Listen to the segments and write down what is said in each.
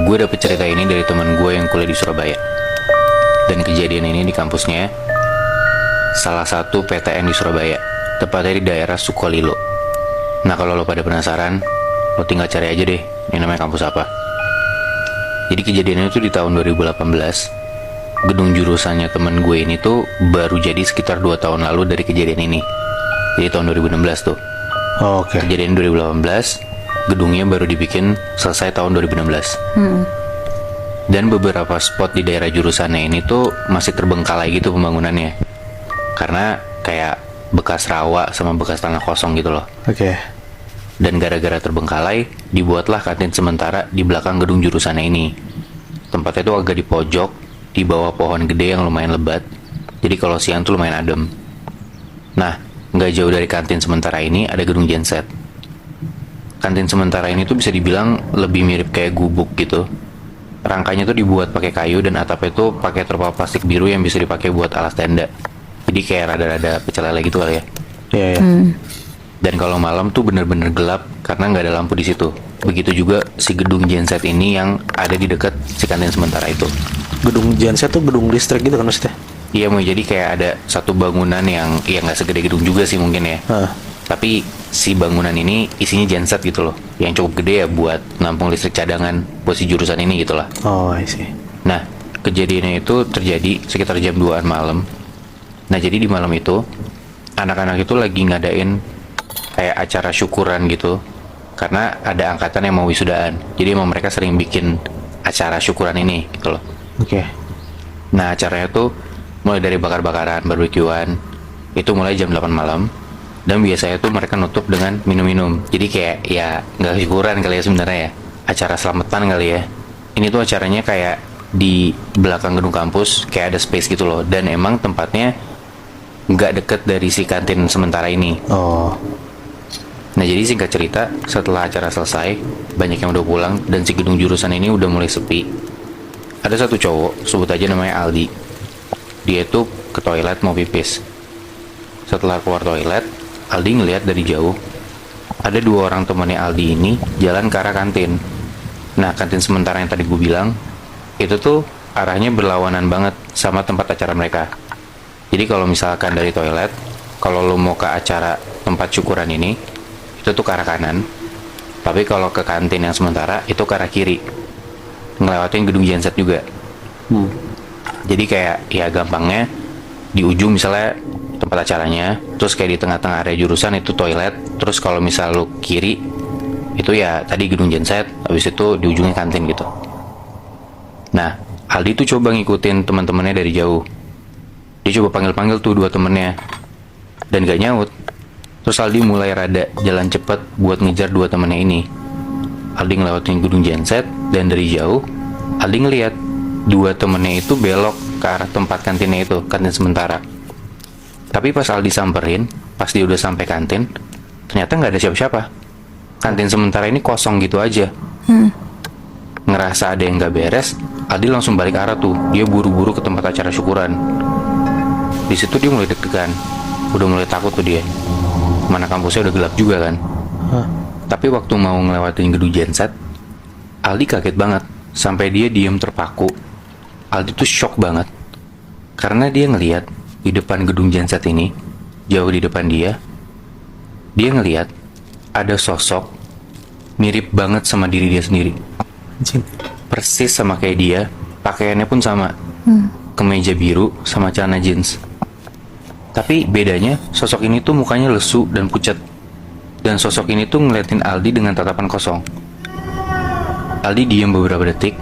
Gue dapet cerita ini dari teman gue yang kuliah di Surabaya. Dan kejadian ini di kampusnya salah satu PTN di Surabaya, tepatnya di daerah Sukolilo. Nah, kalau lo pada penasaran, lo tinggal cari aja deh, ini namanya kampus apa. Jadi kejadiannya itu di tahun 2018. Gedung jurusannya temen gue ini tuh baru jadi sekitar 2 tahun lalu dari kejadian ini. Jadi tahun 2016 tuh. Oke. Kejadian 2018, gedungnya baru dibikin selesai tahun 2016. Dan beberapa spot di daerah jurusannya ini tuh masih terbengkalai gitu pembangunannya. Karena kayak bekas rawa sama bekas tanah kosong gitu loh. Oke. Dan gara-gara terbengkalai, dibuatlah kantin sementara di belakang gedung jurusannya ini. Tempatnya tuh agak di pojok, di bawah pohon gede yang lumayan lebat. Jadi kalau siang tuh lumayan adem. Nah, nggak jauh dari kantin sementara ini ada gedung genset. Kantin sementara ini tuh bisa dibilang lebih mirip kayak gubuk gitu. Rangkanya tuh dibuat pakai kayu dan atapnya tuh pakai terpal plastik biru yang bisa dipakai buat alas tenda. Jadi kayak rada-rada pecel lele gitu kali ya. Iya, iya. Dan kalau malam tuh bener-bener gelap karena nggak ada lampu di situ. Begitu juga si gedung genset ini yang ada di dekat si kantin sementara itu. Gedung genset tuh gedung listrik gitu kan maksudnya? Iya, mau jadi kayak ada satu bangunan yang ya nggak segede gedung juga sih mungkin ya. Tapi si bangunan ini isinya genset gitu loh, yang cukup gede ya buat nampung listrik cadangan buat si jurusan ini gitu lah. Oh, I see. Nah, kejadiannya itu terjadi sekitar jam 2-an malam. Nah, jadi di malam itu anak-anak itu lagi ngadain kayak acara syukuran gitu, karena ada angkatan yang mau wisudaan. Jadi emang mereka sering bikin acara syukuran ini gitu loh. Oke. Nah, acaranya tuh mulai dari bakar-bakaran, barbekyuan, itu mulai jam 8 malam. Dan biasanya tuh mereka nutup dengan minum-minum. Jadi kayak ya nggak syukuran kali ya sebenarnya ya, acara selamatan kali ya. Ini tuh acaranya kayak di belakang gedung kampus, kayak ada space gitu loh. Dan emang tempatnya nggak deket dari si kantin sementara ini. Oh. Nah, jadi singkat cerita, setelah acara selesai, banyak yang udah pulang dan si gedung jurusan ini udah mulai sepi. Ada satu cowok, sebut aja namanya Aldi. Dia tuh ke toilet mau pipis. Setelah keluar toilet, Aldi ngeliat dari jauh ada 2 orang temannya Aldi ini jalan ke arah kantin. Nah, kantin sementara yang tadi gue bilang itu tuh arahnya berlawanan banget sama tempat acara mereka. Jadi kalau misalkan dari toilet, kalau lo mau ke acara tempat syukuran ini, itu tuh ke arah kanan. Tapi kalau ke kantin yang sementara, itu ke arah kiri, ngelewatin gedung genset juga. Jadi kayak ya gampangnya di ujung misalnya tempat acaranya, terus kayak di tengah-tengah area jurusan itu toilet, terus kalau misal lo kiri itu ya tadi gedung genset, habis itu di ujungnya kantin gitu. Nah, Aldi tuh coba ngikutin teman-temannya dari jauh. Dia coba panggil-panggil tuh 2 temennya dan gak nyaut. Terus Aldi mulai rada jalan cepet buat ngejar 2 temennya ini. Aldi ngelewatin gedung genset dan dari jauh Aldi ngeliat 2 temennya itu belok ke arah tempat kantinnya itu, kantin sementara. Tapi pas Aldi samperin, pas dia udah sampai kantin, ternyata nggak ada siapa-siapa. Kantin sementara ini kosong gitu aja. Ngerasa ada yang nggak beres, Aldi langsung balik arah tuh. Dia buru-buru ke tempat acara syukuran. Di situ dia mulai deg-degan, udah mulai takut tuh dia. Mana kampusnya udah gelap juga kan. Tapi waktu mau ngelewatin gedung genset, Aldi kaget banget. Sampai dia diam terpaku. Aldi tuh shock banget. Karena dia ngelihat di depan gedung genset ini, jauh di depan dia ngelihat ada sosok mirip banget sama diri dia sendiri. Persis sama kayak dia, pakaiannya pun sama. Kemeja biru sama celana jeans. Tapi bedanya, sosok ini tuh mukanya lesu dan pucat. Dan sosok ini tuh ngeliatin Aldi dengan tatapan kosong. Aldi diam beberapa detik,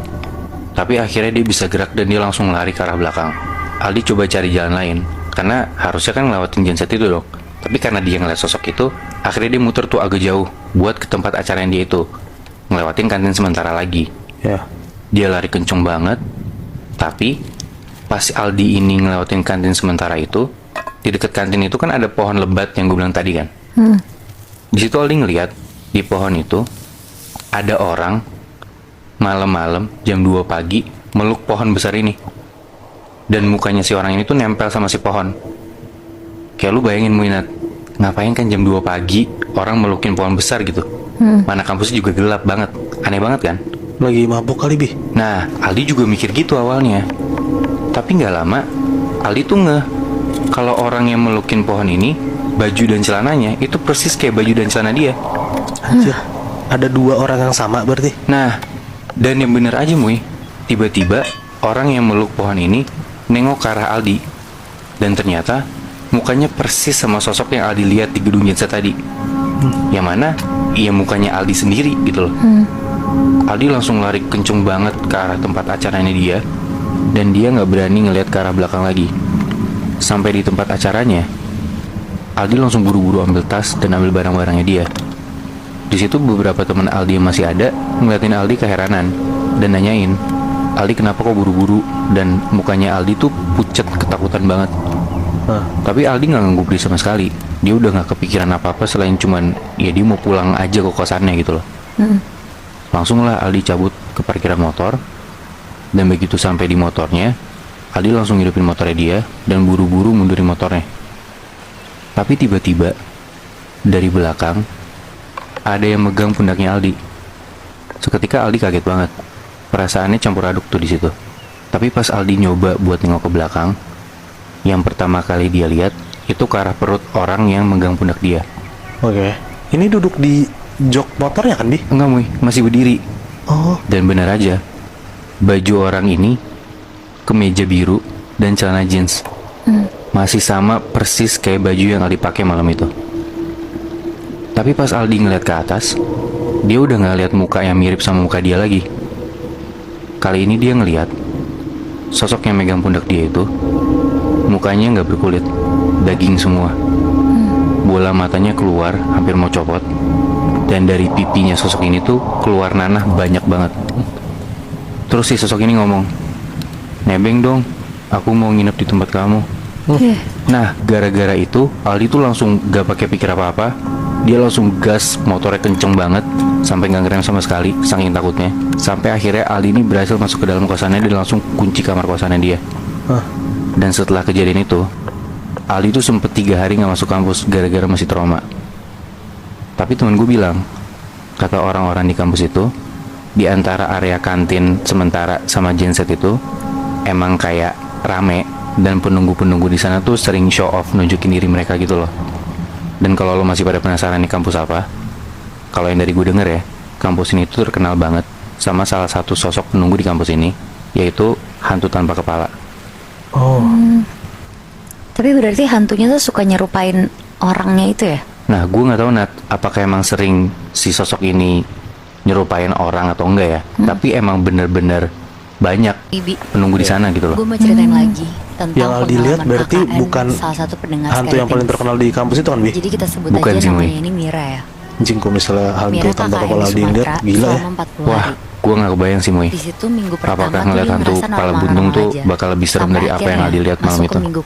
tapi akhirnya dia bisa gerak dan dia langsung lari ke arah belakang. Aldi coba cari jalan lain, karena harusnya kan ngelewatin genset itu dong. Tapi karena dia ngeliat sosok itu, akhirnya dia muter tuh agak jauh buat ke tempat acara yang dia itu, ngelewatin kantin sementara lagi. Dia lari kenceng banget. Tapi pas Aldi ini ngelewatin kantin sementara itu, di dekat kantin itu kan ada pohon lebat yang gue bilang tadi kan. Di situ Aldi ngeliat di pohon itu ada orang malam-malam jam 2 pagi meluk pohon besar ini. Dan mukanya si orang ini tuh nempel sama si pohon. Kayak lu bayangin Muinat, ngapain kan jam 2 pagi orang melukin pohon besar gitu. Mana kampusnya juga gelap banget. Aneh banget kan? Lagi mabuk kali, Bi. Nah, Aldi juga mikir gitu awalnya. Tapi nggak lama, Aldi tuh ngeh kalau orang yang melukin pohon ini, baju dan celananya itu persis kayak baju dan celana dia. Anjir. Ada dua orang yang sama berarti. Nah, dan yang bener aja Muy, tiba-tiba orang yang meluk pohon ini nengok ke arah Aldi. Dan ternyata mukanya persis sama sosok yang Aldi lihat di gedung genset tadi. Yang mana, iya mukanya Aldi sendiri gitu loh. Aldi langsung lari kenceng banget ke arah tempat acaranya dia. Dan dia nggak berani ngelihat ke arah belakang lagi. Sampai di tempat acaranya, Aldi langsung buru-buru ambil tas dan ambil barang-barangnya dia. Di situ beberapa teman Aldi yang masih ada ngeliatin Aldi keheranan dan nanyain, Aldi kenapa kok buru-buru? Dan mukanya Aldi tuh pucet ketakutan banget. Tapi Aldi nggak ngangguk sama sekali. Dia udah nggak kepikiran apa-apa selain cuman ya dia mau pulang aja ke kosannya gitu loh. Langsung lah Aldi cabut ke parkiran motor. Dan begitu sampai di motornya, Aldi langsung hidupin motornya dia dan buru-buru mundurin motornya. Tapi tiba-tiba dari belakang ada yang megang pundaknya Aldi. Seketika Aldi kaget banget. Perasaannya campur aduk tuh di situ. Tapi pas Aldi nyoba buat nengok ke belakang, yang pertama kali dia lihat itu ke arah perut orang yang megang pundak dia. Oke. Ini duduk di jok motornya kan, Bi? Enggak Muy, masih berdiri. Oh. Dan benar aja, baju orang ini kemeja biru dan celana jeans masih sama persis kayak baju yang Aldi pakai malam itu. Tapi pas Aldi ngeliat ke atas, dia udah nggak lihat muka yang mirip sama muka dia lagi. Kali ini dia ngeliat sosok yang megang pundak dia itu mukanya nggak berkulit, daging semua. Bola matanya keluar hampir mau copot, dan dari pipinya sosok ini tuh keluar nanah banyak banget. Terus si sosok ini ngomong, "Nebeng dong, aku mau nginep di tempat kamu." Nah, gara-gara itu Aldi tuh langsung gak pakai pikir apa-apa. Dia langsung gas motornya kenceng banget sampai gak ngerem sama sekali, saking takutnya. Sampai akhirnya Aldi ini berhasil masuk ke dalam kosannya dan langsung kunci kamar kosannya dia. Dan setelah kejadian itu, Aldi tuh sempet 3 hari gak masuk kampus gara-gara masih trauma. Tapi temen gue bilang, kata orang-orang di kampus itu, di antara area kantin sementara sama genset itu emang kayak rame, dan penunggu-penunggu di sana tuh sering show off nunjukin diri mereka gitu loh. Dan kalau lo masih pada penasaran nih kampus apa, kalau yang dari gue denger ya, kampus ini tuh terkenal banget sama salah satu sosok penunggu di kampus ini, yaitu hantu tanpa kepala. Oh. Tapi berarti hantunya tuh suka nyerupain orangnya itu ya? Nah, gue nggak tahu Nat, apakah emang sering si sosok ini nyerupain orang atau enggak ya. Tapi emang bener-bener banyak penunggu di sana gitu loh. Gue mau ceritain lagi tentang Yang Aldi lihat pengalaman berarti KKN bukan salah satu pendengar hantu yang paling terkenal di kampus itu kan, Bi? Jadi kita sebut Bukan aja sih, Muy. namanya ini Mira ya. Anjing, kalau misalnya hantu Mira tanpa KKN kepala di Aldi yang lihat, Sumatera gila ya. selama 40 Wah, hari. gue nggak kebayang sih Muy. Di situ minggu pertama Apakah tuh ngeliat dia hantu ngerasa kepala normal-normal buntung tuh aja. bakal lebih serem Sampai dari apa yang akhirnya Aldi lihat malam masuk ke itu? minggu